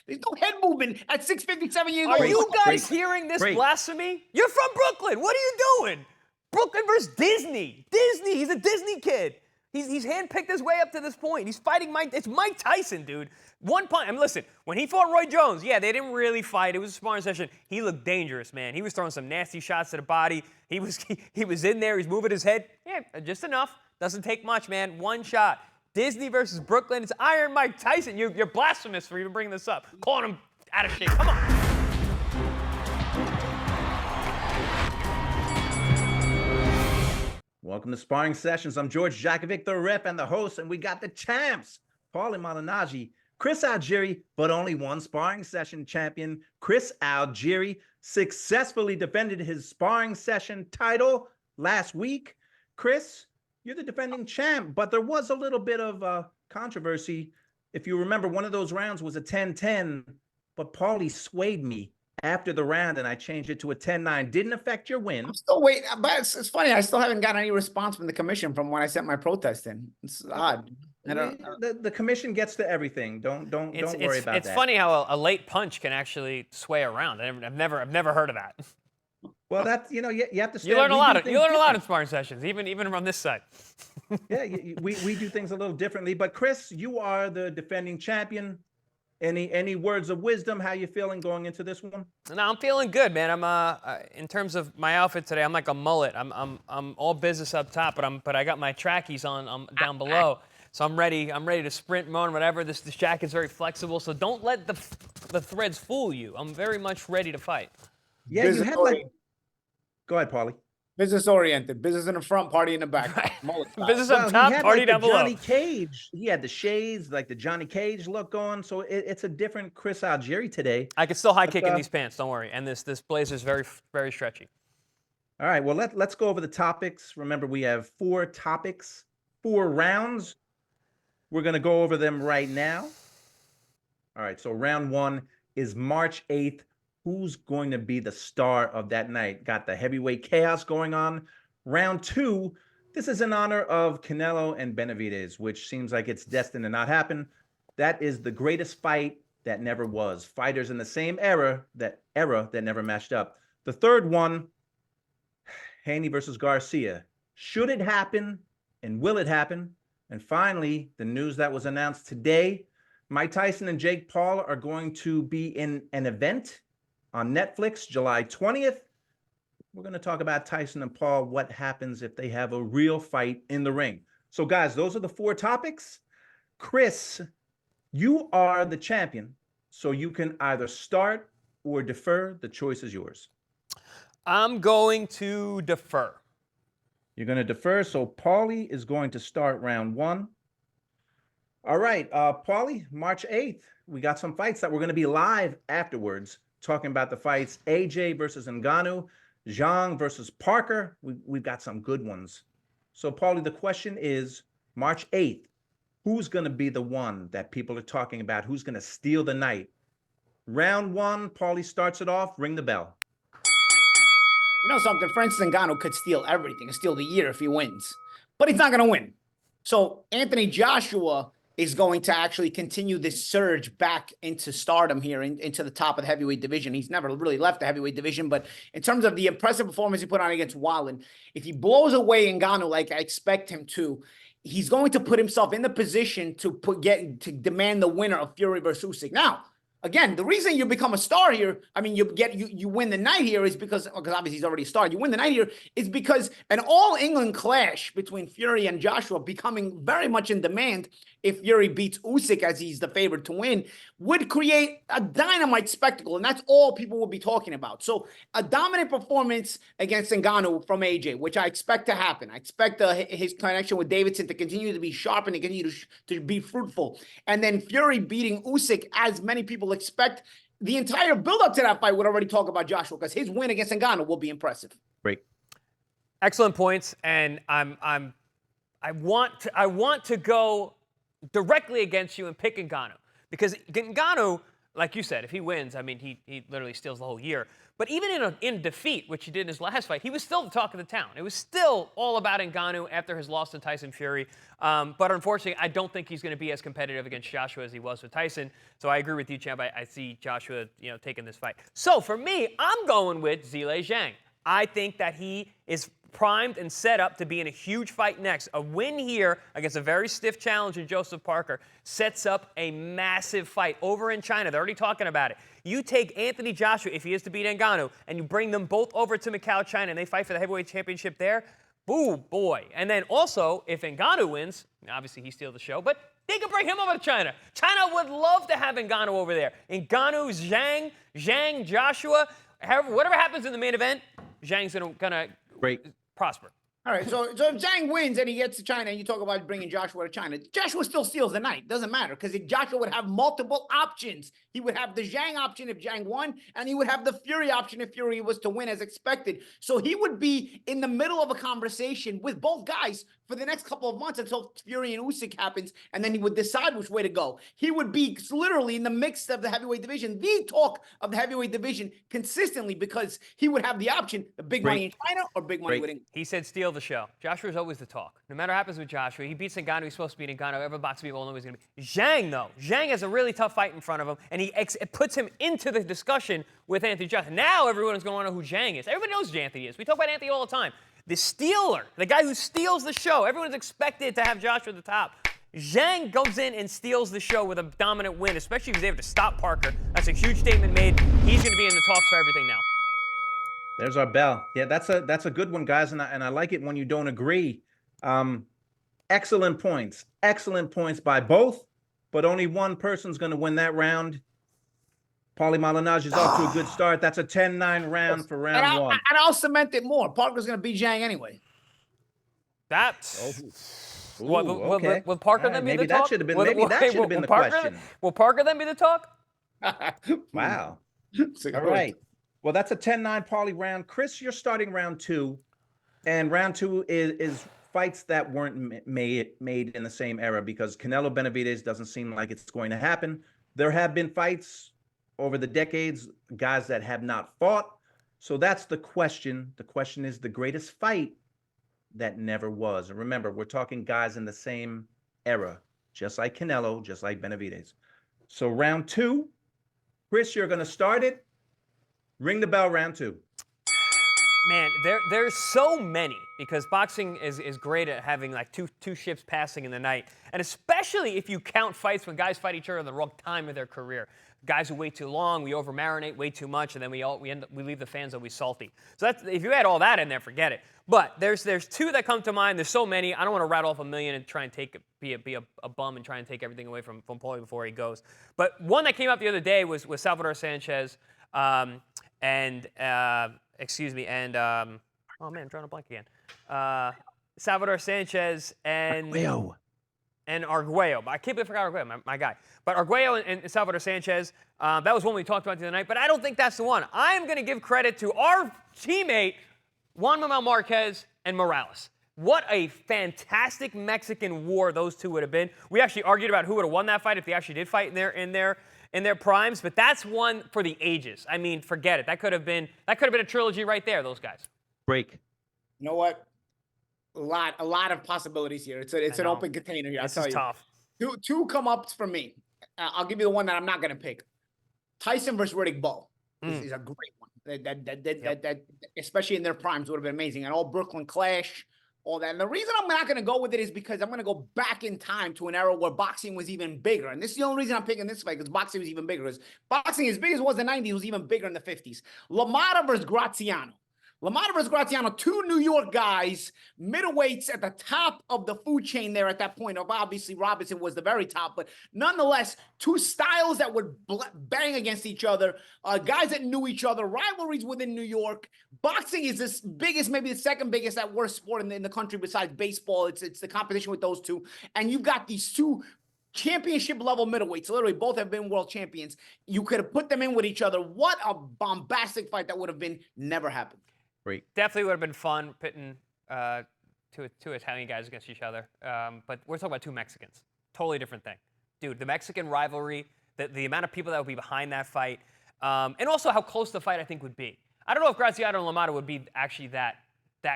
There's no head movement at 657 years old. Are you guys hearing this blasphemy? You're from Brooklyn. What are you doing? Brooklyn versus Disney. Disney. He's a Disney kid. He's handpicked his way up to this point. He's fighting It's Mike Tyson, dude. One punch. I mean, listen, when he fought Roy Jones, yeah, they didn't really fight. It was a sparring session. He looked dangerous, man. He was throwing some nasty shots to the body. He was in there. He's moving his head. Yeah, just enough. Doesn't take much, man. One shot. Disney versus Brooklyn. It's Iron Mike Tyson. You're blasphemous for even bringing this up. Calling him out of shape. Come on. Welcome to Sparring Sessions. I'm George Jakovic, the ref and the host, and we got the champs, Paulie Malignaggi, Chris Algeri, but only one sparring session champion. Chris Algeri successfully defended his sparring session title last week. Chris, you're the defending champ, but there was a little bit of controversy. If you remember, one of those rounds was a 10-10, but Paulie swayed me after the round, and I changed it to a 10-9. Didn't affect your win. I'm still waiting, but it's funny. I still haven't gotten any response from the commission from when I sent my protest in. It's odd. The commission gets to everything. Don't worry about that. It's funny how a late punch can actually sway around. I've never heard of that. Well, that's you have to. You learn a lot. You learn a lot in sparring sessions, even from this side. Yeah, we do things a little differently. But Chris, you are the defending champion. Any words of wisdom? How you feeling going into this one? No, I'm feeling good, man. I'm in terms of my outfit today, I'm like a mullet. I'm all business up top, but I got my trackies on down below. So I'm ready to sprint, run, whatever. This jacket's very flexible, so don't let the threads fool you. I'm very much ready to fight. Yeah, you had like. Go ahead, Paulie. Business oriented, business in the front, party in the back. Right. Business up top, party down below. Johnny Cage. He had the shades, like the Johnny Cage look going. So it's a different Chris Algeri today. I can still high kick in these pants. Don't worry. And this blazer's very very stretchy. All right. Well, let's go over the topics. Remember, we have 4 topics, 4 rounds. We're gonna go over them right now. All right. So round 1 is March 8th. Who's going to be the star of that night? Got the heavyweight chaos going on. Round 2, this is in honor of Canelo and Benavidez, which seems like it's destined to not happen. That is the greatest fight that never was. Fighters in the same era that never matched up. The third one, Haney versus Garcia. Should it happen and will it happen? And finally, the news that was announced today, Mike Tyson and Jake Paul are going to be in an event on Netflix, July 20th. We're going to talk about Tyson and Paul, what happens if they have a real fight in the ring. So, guys, those are the 4 topics. Chris, you are the champion, so you can either start or defer. The choice is yours. I'm going to defer. You're going to defer, so Paulie is going to start round 1. All right, Paulie, March 8th, we got some fights that we're going to be live afterwards. Talking about the fights, AJ versus Ngannou, Zhang versus Parker. We've got some good ones. So, Paulie, the question is, March 8th, who's going to be the one that people are talking about? Who's going to steal the night? Round 1, Paulie starts it off. Ring the bell. You know something? Francis Ngannou could steal everything, steal the year if he wins. But he's not going to win. So, Anthony Joshua is going to actually continue this surge back into stardom here, into the top of the heavyweight division. He's never really left the heavyweight division, but in terms of the impressive performance he put on against Wallen, if he blows away Ngannou like I expect him to, he's going to put himself in the position to demand the winner of Fury versus Usyk. Now, again, the reason you become a star here, I mean, you win the night here is because obviously he's already a star. You win the night here is because an all-England clash between Fury and Joshua becoming very much in demand if Fury beats Usyk as he's the favorite to win, would create a dynamite spectacle, and that's all people will be talking about. So a dominant performance against Ngannou from AJ, which I expect to happen. I expect his connection with Davidson to continue to be sharp and to continue to be fruitful. And then Fury beating Usyk, as many people expect. The entire build-up to that fight would already talk about Joshua because his win against Ngannou will be impressive. Great. Excellent points, and I want to go directly against you and pick Ngannou because Ngannou like you said, if he wins, I mean, he literally steals the whole year. But even in defeat, which he did in his last fight, he was still the talk of the town. It was still all about Ngannou after his loss to Tyson Fury. But unfortunately, I don't think he's going to be as competitive against Joshua as he was with Tyson. So I agree with you, Champ. I see Joshua, taking this fight. So for me, I'm going with Zhilei Zhang. I think that he is primed and set up to be in a huge fight next. A win here against a very stiff challenger, Joseph Parker, sets up a massive fight over in China. They're already talking about it. You take Anthony Joshua, if he is to beat Ngannou, and you bring them both over to Macau, China, and they fight for the heavyweight championship there. Boo, boy. And then also, if Ngannou wins, obviously he steals the show, but they can bring him over to China. China would love to have Ngannou over there. Ngannou, Zhang, Joshua, whatever happens in the main event, Zhang's gonna prosper. All right, so if Zhang wins and he gets to China, and you talk about bringing Joshua to China, Joshua still steals the night. Doesn't matter, because Joshua would have multiple options. He would have the Zhang option if Zhang won, and he would have the Fury option if Fury was to win as expected. So he would be in the middle of a conversation with both guys for the next couple of months until Fury and Usyk happens, and then he would decide which way to go. He would be literally in the mix of the heavyweight division, the talk of the heavyweight division consistently, because he would have the option of big money in China or big money with England. He said steal the show. Joshua's always the talk. No matter what happens with Joshua, he beats Ngannou, he's supposed to beat Ngannou. Every boxing people know he's going to be. Zhang, though. Zhang has a really tough fight in front of him, and it puts him into the discussion with Anthony Joshua. Now everyone is going to want to know who Zhang is. Everybody knows who Anthony is. We talk about Anthony all the time. The stealer, the guy who steals the show. Everyone's expected to have Joshua at the top. Zhang goes in and steals the show with a dominant win, especially if he's able to stop Parker. That's a huge statement made. He's going to be in the talks for everything now. There's our bell. Yeah, that's a good one, guys, and I like it when you don't agree. Excellent points by both, but only one person's going to win that round. Paulie Malignaggi is off to a good start. That's a 10-9 round for round one. And I'll cement it more. Parker's going to beat Zhang anyway. That's... Okay. Will Parker then be the talk? Maybe that should have been the question. Will Parker then be the talk? Wow. All right. Well, that's a 10-9 Paulie round. Chris, you're starting round two. And round two is fights that weren't made in the same era, because Canelo Benavidez doesn't seem like it's going to happen. There have been fights over the decades, guys that have not fought. So that's the question. The question is the greatest fight that never was. And remember, we're talking guys in the same era, just like Canelo, just like Benavidez. So round two, Chris, you're going to start it. Ring the bell, round two. Man, there's so many, because boxing is great at having like two ships passing in the night, and especially if you count fights when guys fight each other in the wrong time of their career. Guys who wait too long, we over marinate way too much, and then we leave the fans always salty. So that's, if you add all that in there, forget it. But there's two that come to mind. There's so many. I don't want to rattle off a million and try and be a bum and try and take everything away from Paulie before he goes. But one that came up the other day was Salvador Sanchez oh man, I'm drawing a blank again. Salvador Sanchez and Arguello. I can't believe I forgot Arguello, my guy. But Arguello and Salvador Sanchez, that was one we talked about the other night, but I don't think that's the one. I am going to give credit to our teammate, Juan Manuel Marquez and Morales. What a fantastic Mexican war those two would have been. We actually argued about who would have won that fight if they actually did fight in their primes, but that's one for the ages. I mean, forget it. That could have been a trilogy right there, those guys. Break. You know what? A lot of possibilities here. It's an open container here. This is tough. Two come up for me. I'll give you the one that I'm not going to pick. Tyson versus Riddick Bowe is a great one. That especially in their primes would have been amazing. And all Brooklyn Clash, all that. And the reason I'm not going to go with it is because I'm going to go back in time to an era where boxing was even bigger. And this is the only reason I'm picking this fight, because boxing was even bigger. Because boxing, as big as it was in the 90s, was even bigger in the 50s. LaMotta versus Graziano. LaMotta versus Graziano, two New York guys, middleweights at the top of the food chain there at that point. Obviously, Robinson was the very top, but nonetheless, two styles that would bang against each other, guys that knew each other, rivalries within New York. Boxing is this biggest, maybe the second biggest, that worst sport in the country besides baseball. It's the competition with those two. And you've got these two championship level middleweights. Literally, both have been world champions. You could have put them in with each other. What a bombastic fight that would have been. Never happened. Great. Definitely would have been fun pitting two Italian guys against each other. But we're talking about two Mexicans. Totally different thing. Dude, the Mexican rivalry the amount of people that would be behind that fight, and also how close the fight I think would be. I don't know if Graziano and LaMotta would be actually that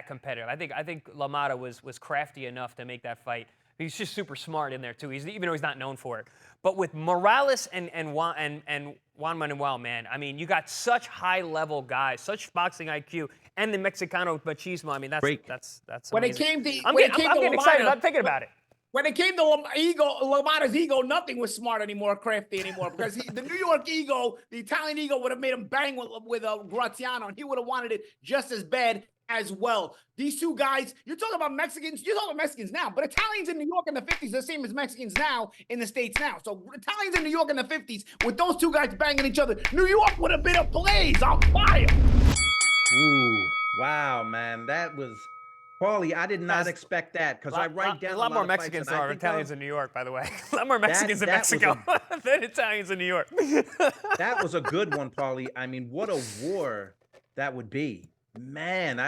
competitive. I think LaMotta was crafty enough to make that fight. He's just super smart in there too. Even though he's not known for it. But with Morales and Juan Manuel, man, I mean, you got such high-level guys, such boxing IQ, and the Mexicano machismo. I mean, that's when amazing. it came to I'm getting excited. I'm thinking about it. When it came to LaMotta's ego, nothing was smart anymore, crafty anymore, because the New York ego, the Italian ego, would have made him bang with Graziano, and he would have wanted it just as bad as well. These two guys, you're talking about Mexicans now, but Italians in New York in the 50s are the same as Mexicans now in the States now. So Italians in New York in the 50s, with those two guys banging each other, New York would have been ablaze, on fire. Ooh, wow, man, that was... Paulie, I did not expect that, because I write down a lot more Mexicans than are Italians in New York, by the way. A lot more Mexicans in Mexico than Italians in New York. That was a good one, Paulie. I mean, what a war that would be. Man,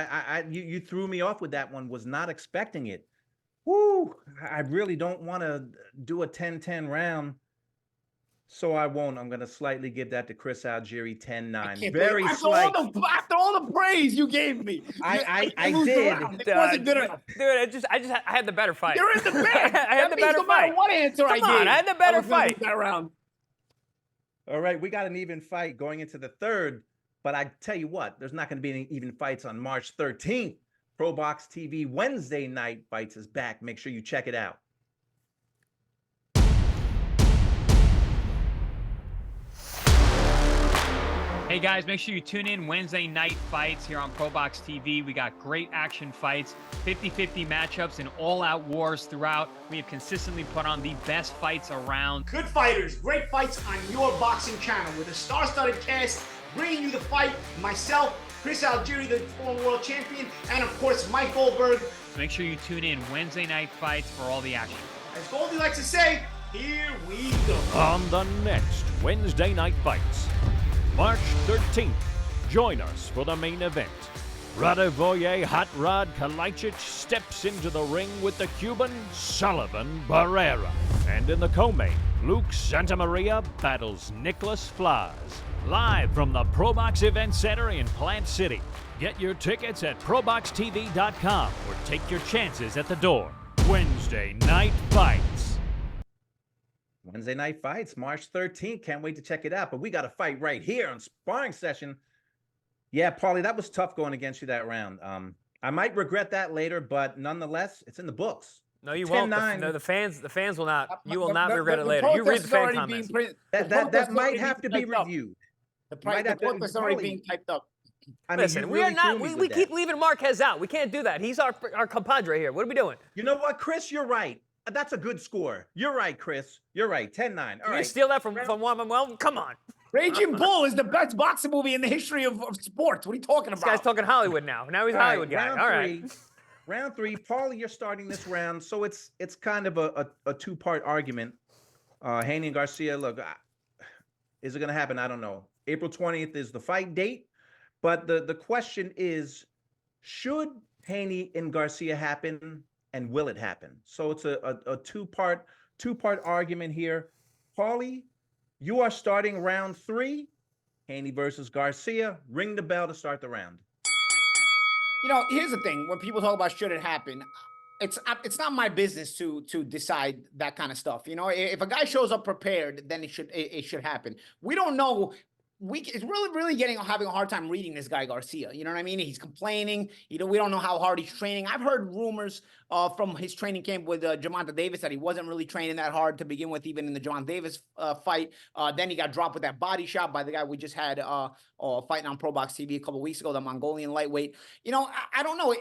you threw me off with that one. Was not expecting it. Woo! I really don't want to do a 10-10 round, so I won't. I'm going to slightly give that to Chris Algeri, 10-9. Very slight. After all the praise you gave me, I did. It wasn't good enough. Dude, I had the better fight. You're in the bag. I had the better fight. What answer I gave? I had the better fight. That round. All right, we got an even fight going into the third. But I tell you what, there's not going to be any even fights on March 13th. ProBox TV Wednesday Night Fights is back. Make sure you check it out. Hey guys, make sure you tune in Wednesday Night Fights here on ProBox TV. We got great action fights, 50-50 matchups, and all-out wars throughout. We have consistently put on the best fights around. Good fighters, great fights on your boxing channel with a star-studded cast bringing you the fight. Myself, Chris Algeri, the former world champion, and of course Mike Goldberg. So make sure you tune in Wednesday Night Fights for all the action. As Goldie likes to say, here we go. On the next Wednesday Night Fights, March 13th, join us for the main event. Radovoje Hot Rod Kalajdzic steps into the ring with the Cuban Sullivan Barrera. And in the co-main, Luke Santamaria battles Nicholas Flaz. Live from the ProBox Event Center in Plant City. Get your tickets at proboxtv.com or take your chances at the door. Wednesday Night Fights. Wednesday Night Fights, March 13th. Can't wait to check it out. But we got a fight right here on Sparring Session. Yeah, Paulie, that was tough going against you that round. I might regret that later, but nonetheless, it's in the books. No, you won't. The fans will not. You will not regret it later. You read the fan comments. That might have to be reviewed. The protest is already being typed up. I mean, listen, we are not. We keep leaving Marquez out. We can't do that. He's our compadre here. What are we doing? You know what, Chris? You're right. That's a good score. You're right, Chris. You're right. 10-9. All right. You steal that from Juan Manuel? Come on. Raging Bull is the best boxing movie in the history of sports. What are you talking about? This guy's talking Hollywood now. Now he's a Hollywood guy. All right. Round three. Paulie, you're starting this round, so it's kind of a two-part argument. Haney and Garcia, look, is it going to happen? I don't know. April 20th is the fight date, but the question is, should Haney and Garcia happen, and will it happen? So it's a two-part argument here. Paulie, you are starting round three. Haney versus Garcia. Ring the bell to start the round. You know, here's the thing. When people talk about should it happen, it's not my business to decide that kind of stuff. You know, if a guy shows up prepared, then it should happen. We don't know. It's really having a hard time reading this guy Garcia. You know what I mean? He's complaining. You know, we don't know how hard he's training. I've heard rumors from his training camp with Gervonta Davis that he wasn't really training that hard to begin with, even in the Gervonta Davis fight. Then he got dropped with that body shot by the guy we just had fighting on ProBox TV a couple weeks ago, the Mongolian lightweight. You know, I don't know.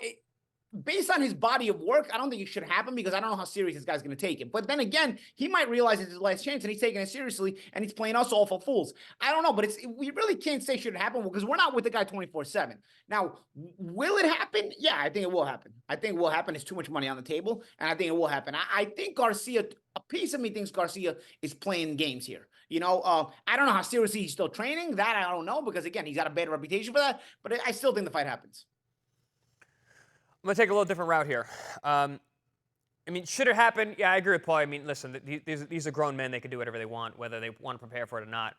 Based on his body of work, I don't think it should happen because I don't know how serious this guy's going to take it. But then again, he might realize it's his last chance and he's taking it seriously and he's playing us all for fools. I don't know, but we really can't say should it happen because we're not with the guy 24/7. Now, will it happen? Yeah, I think it will happen. I think it will happen. It's too much money on the table, and I think it will happen. I think Garcia, a piece of me thinks Garcia is playing games here. You know, I don't know how seriously he's still training. That I don't know because, again, he's got a bad reputation for that. But I still think the fight happens. I'm going to take a little different route here. I mean, should it happen? Yeah, I agree with Paul. I mean, listen, these are grown men. They can do whatever they want, whether they want to prepare for it or not.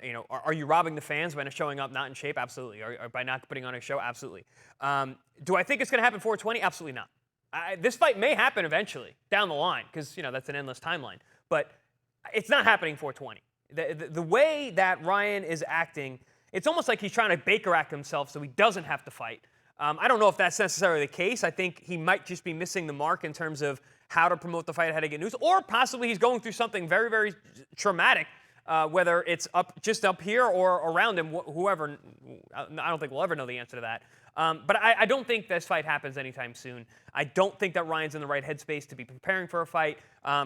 You know, are you robbing the fans by not showing up, not in shape? Absolutely. Or by not putting on a show? Absolutely. Do I think it's going to happen 420? Absolutely not. This fight may happen eventually down the line because, you know, that's an endless timeline. But it's not happening 420. The way that Ryan is acting, it's almost like he's trying to Baker act himself so he doesn't have to fight. I don't know if that's necessarily the case. I think he might just be missing the mark in terms of how to promote the fight, how to get news, or possibly he's going through something very, very traumatic, whether it's just up here or around him, whoever. I don't think we'll ever know the answer to that. But I don't think this fight happens anytime soon. I don't think that Ryan's in the right headspace to be preparing for a fight.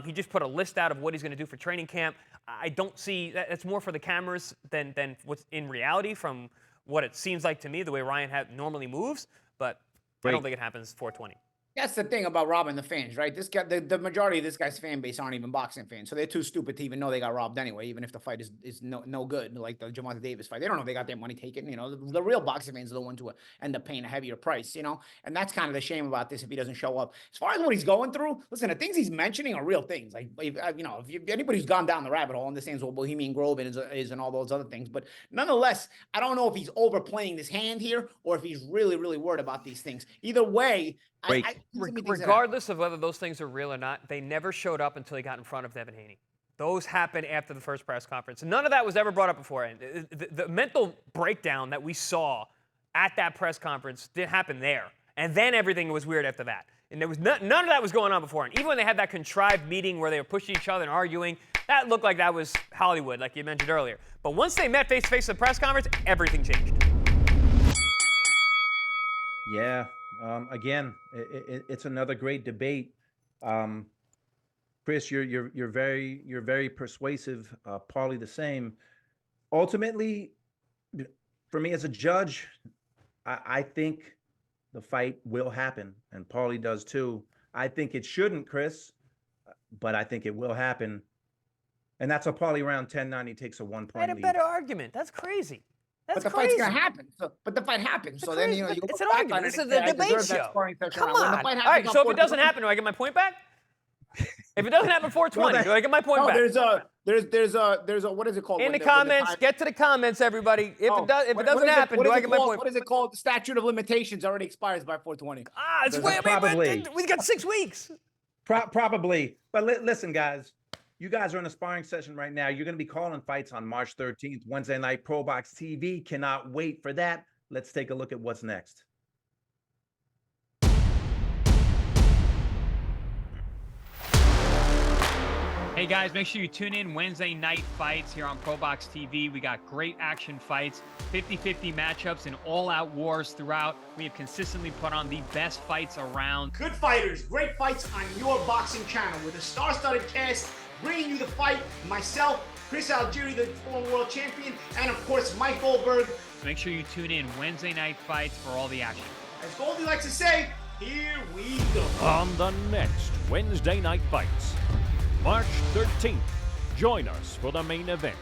He just put a list out of what he's going to do for training camp. I don't see that. It's more for the cameras than what's in reality from what it seems like to me, the way Ryan normally moves. But I don't think it happens 420. That's the thing about robbing the fans, right? This guy, the majority of this guy's fan base aren't even boxing fans, so they're too stupid to even know they got robbed anyway. Even if the fight is no good, like the Gervonta Davis fight, they don't know they got their money taken. You know, the real boxing fans are the ones who end up paying a heavier price. You know, and that's kind of the shame about this if he doesn't show up. As far as what he's going through, listen, the things he's mentioning are real things. Like you know, if anybody who's gone down the rabbit hole understands what Bohemian Grove is and all those other things, but nonetheless, I don't know if he's overplaying this hand here or if he's really, really worried about these things. Either way. Regardless of whether those things are real or not, they never showed up until he got in front of Devin Haney. Those happened after the first press conference. None of that was ever brought up beforehand. The mental breakdown that we saw at that press conference didn't happen there. And then everything was weird after that. And there was none of that was going on beforehand. Even when they had that contrived meeting where they were pushing each other and arguing, that looked like that was Hollywood, like you mentioned earlier. But once they met face-to-face at the press conference, everything changed. Yeah. Again, it's another great debate. Chris, you're very persuasive. Paulie, the same. Ultimately, for me as a judge, I think the fight will happen, and Paulie does too. I think it shouldn't, Chris, but I think it will happen. And that's a Paulie round 10-9. He takes a 1 point lead. I had a better argument. That's crazy. That's but the crazy. fight's gonna happen. But the fight happens. So then you it's an argument. This is the debate show. Come on. All right. So if it doesn't happen, do I get my point back? If it doesn't happen 420, do I get my point back? There's a what is it called? In the comments, get to the comments, everybody. If it doesn't happen, do I get my point? What is it called? The statute of limitations already expires by 420. It's way. We got 6 weeks. Probably. But listen, guys. You guys are in a sparring session right now. You're going to be calling fights on March 13th, Wednesday night, ProBox TV. Cannot wait for that. Let's take a look at what's next. Hey guys, make sure you tune in Wednesday night fights here on ProBox TV. We got great action fights, 50-50 matchups, and all-out wars throughout. We have consistently put on the best fights around. Good fighters, great fights on your boxing channel with a star-studded cast bringing you the fight. Myself, Chris Algeri, the former world champion, and of course Mike Goldberg. So make sure you tune in Wednesday night fights for all the action. As Goldie likes to say, here we go. On the next Wednesday night fights, March 13th, join us for the main event.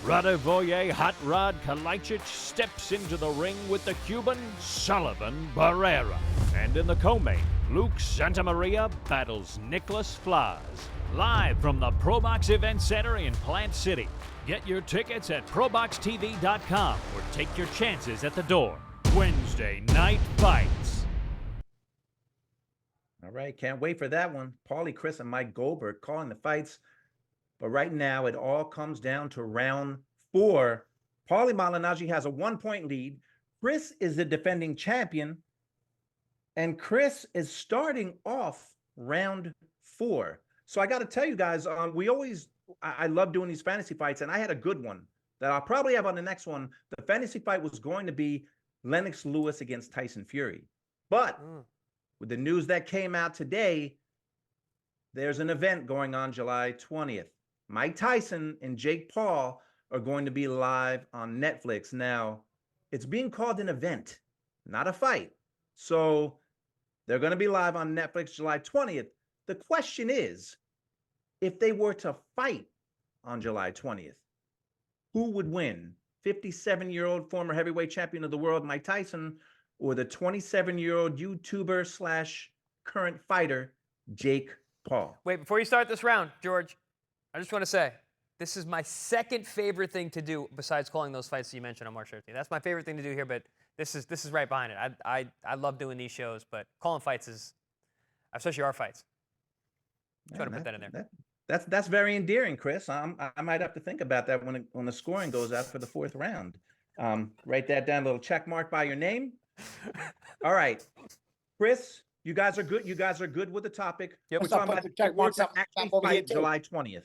Radovoje Hot Rod Kalajdzic steps into the ring with the Cuban Sullivan Barrera. And in the co-main, Luke Santamaria battles Nicholas Flaz. Live from the ProBox Event Center in Plant City. Get your tickets at proboxtv.com or take your chances at the door. Wednesday night fights. All right, can't wait for that one. Paulie, Chris, and Mike Goldberg calling the fights. But right now, it all comes down to round 4. Paulie Malignaggi has a 1-point lead. Chris is the defending champion. And Chris is starting off round 4. So I got to tell you guys, I love doing these fantasy fights, and I had a good one that I'll probably have on the next one. The fantasy fight was going to be Lennox Lewis against Tyson Fury. But with the news that came out today, there's an event going on July 20th. Mike Tyson and Jake Paul are going to be live on Netflix. Now, it's being called an event, not a fight. So they're going to be live on Netflix July 20th. The question is, if they were to fight on July 20th, who would win? 57-year-old former heavyweight champion of the world, Mike Tyson, or the 27-year-old YouTuber / current fighter, Jake Paul. Wait, before you start this round, George, I just want to say, this is my second favorite thing to do besides calling those fights that you mentioned on March 13th. That's my favorite thing to do here, but this is right behind it. I love doing these shows, but calling fights is, especially our fights. I'm trying to put that in there. That's very endearing, Chris. I might have to think about that when the scoring goes out for the 4th round. Write that down, a little check mark by your name. All right, Chris, you guys are good. You guys are good with the topic. Yep. We're talking about check marks who would up actually over here fight too. July 20th.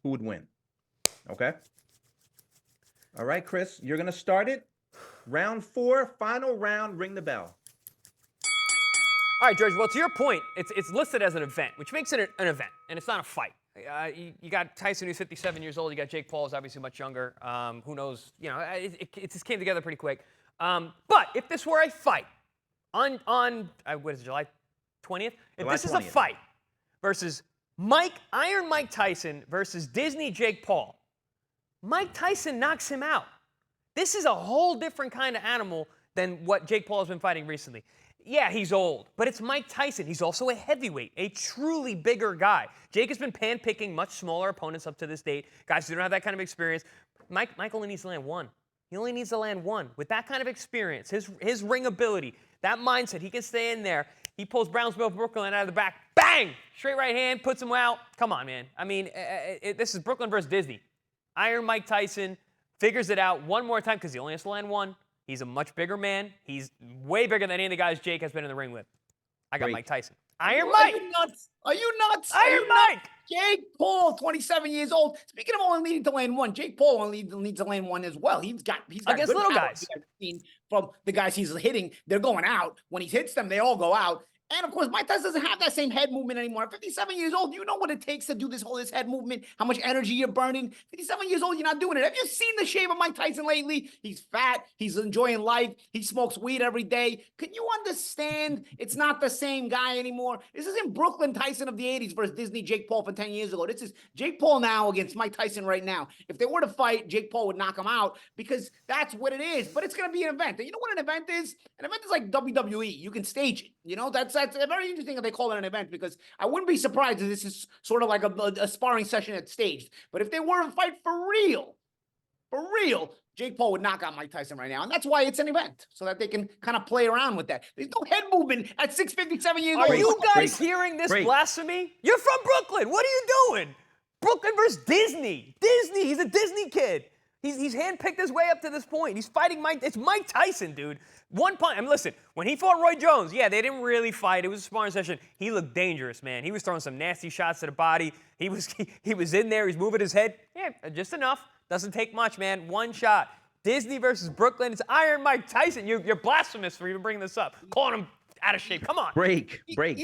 Who would win? Okay. All right, Chris, you're gonna start it. Round 4, final round. Ring the bell. All right, George. Well, to your point, it's listed as an event, which makes it an event, and it's not a fight. You got Tyson, who's 57 years old. You got Jake Paul, who's obviously much younger. Who knows? You know, it just came together pretty quick. But if this were a fight on what is it, July 20th? If July this 20th. is a fight versus Iron Mike Tyson versus Disney Jake Paul, Mike Tyson knocks him out. This is a whole different kind of animal than what Jake Paul has been fighting recently. Yeah, he's old, but it's Mike Tyson. He's also a heavyweight, a truly bigger guy. Jake has been pan-picking much smaller opponents up to this date, guys who don't have that kind of experience. Mike only needs to land one. He only needs to land one. With that kind of experience, his ring ability, that mindset, he can stay in there. He pulls Brownsville, Brooklyn out of the back, bang! Straight right hand, puts him out. Come on, man. I mean, this is Brooklyn versus Disney. Iron Mike Tyson figures it out one more time because he only has to land one. He's a much bigger man. He's way bigger than any of the guys Jake has been in the ring with. I got Great. Mike Tyson. Iron Mike! Are you nuts? Are you nuts? Iron Mike! Jake Paul, 27 years old. Speaking of only needing to land one, Jake Paul only needs to land one as well. He's got Against good little power. guys. Seen from the guys he's hitting, they're going out. When he hits them, they all go out. And of course, Mike Tyson doesn't have that same head movement anymore. At 57 years old, you know what it takes to do this head movement, how much energy you're burning. 57 years old, you're not doing it. Have you seen the shape of Mike Tyson lately? He's fat. He's enjoying life. He smokes weed every day. Can you understand? It's not the same guy anymore. This isn't Brooklyn Tyson of the 80s versus Disney Jake Paul for 10 years ago. This is Jake Paul now against Mike Tyson right now. If they were to fight, Jake Paul would knock him out because that's what it is. But it's going to be an event. And you know what an event is? An event is like WWE. You can stage it. You know, that's very interesting that they call it an event because I wouldn't be surprised if this is sort of like a sparring session that's staged. But if they were to fight for real, Jake Paul would knock out Mike Tyson right now. And that's why it's an event, so that they can kind of play around with that. There's no head movement at 657 years old. Are you guys hearing this blasphemy? You're from Brooklyn. What are you doing? Brooklyn versus Disney. Disney. He's a Disney kid. He's handpicked his way up to this point. He's fighting It's Mike Tyson, dude. One punch. I mean, listen, when he fought Roy Jones, yeah, they didn't really fight. It was a sparring session. He looked dangerous, man. He was throwing some nasty shots to the body. He was in there. He's moving his head. Yeah, just enough. Doesn't take much, man. One shot. Disney versus Brooklyn. It's Iron Mike Tyson. You're blasphemous for even bringing this up. Calling him out of shape. Come on. Break. Even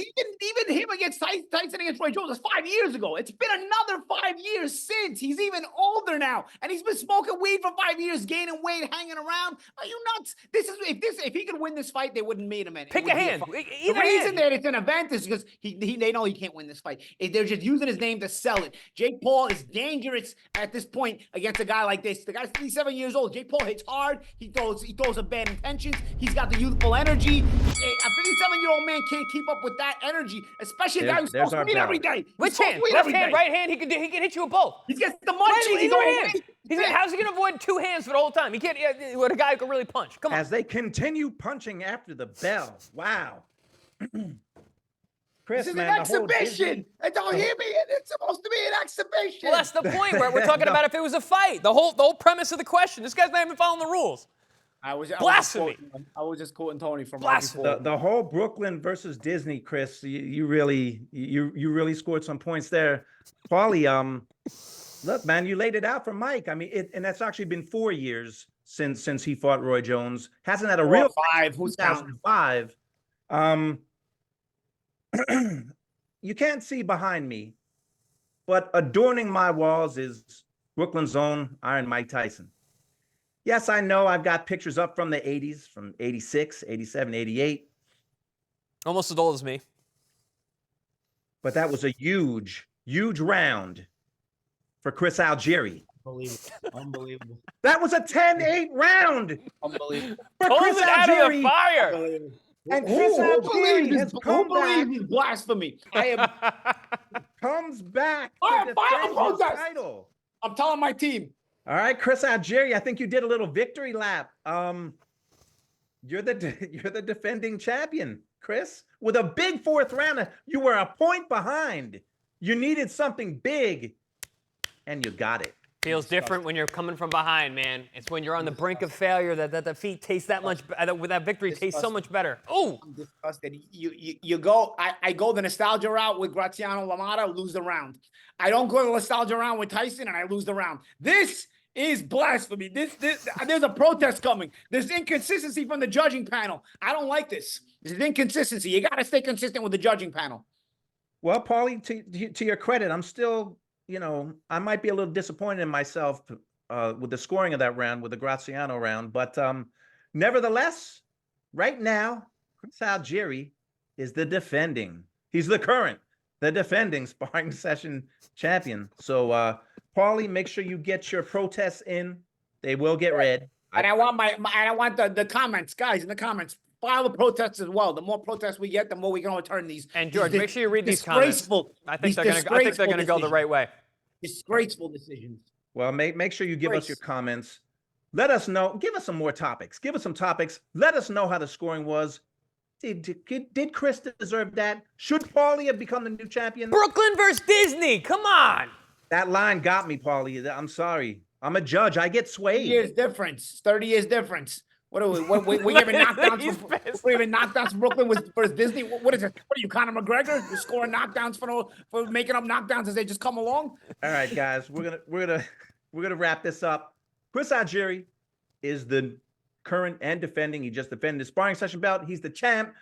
him against Tyson against Roy Jones was 5 years ago. It's been another 5 years since. He's even older now, and he's been smoking weed for 5 years, gaining weight, hanging around. Are you nuts? If he could win this fight, they wouldn't meet him in. Pick a hand. The reason that it's an event is because they know he can't win this fight. They're just using his name to sell it. Jake Paul is dangerous at this point against a guy like this. The guy's 37 years old. Jake Paul hits hard. He throws a bad intentions. He's got the youthful energy. A 57-year-old man can't keep up with that energy, especially a guy who smokes weed every day. Which hand? Left hand, right hand? He can hit you with both. He gets the munchies. Either hand. How's he going to avoid two hands for the whole time? He can't. With a guy who can really punch. Come on. As they continue punching after the bell. Wow. Chris, this is man, an exhibition. Don't hear me. It's supposed to be an exhibition. Well, that's the point. We're talking about if it was a fight. The whole premise of the question. This guy's not even following the rules. Blasphemy. I was just quoting Tony from blasphemy. The whole Brooklyn versus Disney, Chris. You really scored some points there, Paulie. Look, man, you laid it out for Mike. I mean, and that's actually been 4 years since he fought Roy Jones. Hasn't had a real 5. Who's 2005. You can't see behind me, but adorning my walls is Brooklyn's own Iron Mike Tyson. Yes, I know I've got pictures up from the 80s, from 86, 87, 88. Almost as old as me. But that was a huge round for Chris Algeri. Unbelievable. That was a 10-8 round. Unbelievable. For Pulls Chris it out of the Algeri. fire. And Chris Algeri has come back. Who believes blasphemy? I am. Comes back All to right, file a defend his protest. title. I'm telling my team. All right, Chris Algeri, I think you did a little victory lap. You're the defending champion, Chris, with a big fourth rounder. You were a point behind. You needed something big, and you got it. Feels different when you're coming from behind, man. It's when you're on the brink of failure that the defeat tastes that much. That victory tastes so much better. Oh, I'm disgusted. You go. I go the nostalgia route with Graziano, LaMotta, lose the round. I don't go the nostalgia round with Tyson, and I lose the round. This is blasphemy. There's a protest coming. There's inconsistency from the judging panel. I don't like this. There's inconsistency. You got to stay consistent with the judging panel. Well, Paulie, to your credit, I'm still, I might be a little disappointed in myself with the scoring of that round, with the Graziano round. But nevertheless, right now, Chris Algeri is the defending. He's the defending sparring session champion. So, Paulie, make sure you get your protests in. They will get read. And I want the comments, guys, in the comments. File the protests as well. The more protests we get, the more we can overturn these. And George, make sure you read these comments. I think they're gonna go the right way. Disgraceful decisions. Well, make sure you give us your comments. Let us know. Give us some more topics. Give us some topics. Let us know how the scoring was. Did Chris deserve that? Should Paulie have become the new champion? Brooklyn versus Disney. Come on. That line got me, Paulie. I'm sorry. I'm a judge. I get swayed. 30 years difference. 30 years difference. What are we giving knockdowns for? We're giving knockdowns for Brooklyn versus Disney. What is it? What are you, Conor McGregor? You're scoring knockdowns for making up knockdowns as they just come along. All right, guys, we're gonna wrap this up. Chris Algeri is the current and defending. He just defended his sparring session belt. He's the champ.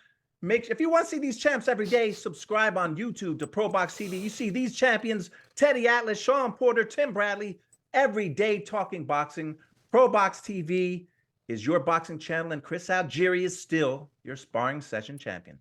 If you want to see these champs every day, subscribe on YouTube to ProBox TV. You see these champions: Teddy Atlas, Sean Porter, Tim Bradley, every day talking boxing. ProBox TV is your boxing channel, and Chris Algeri is still your sparring session champion.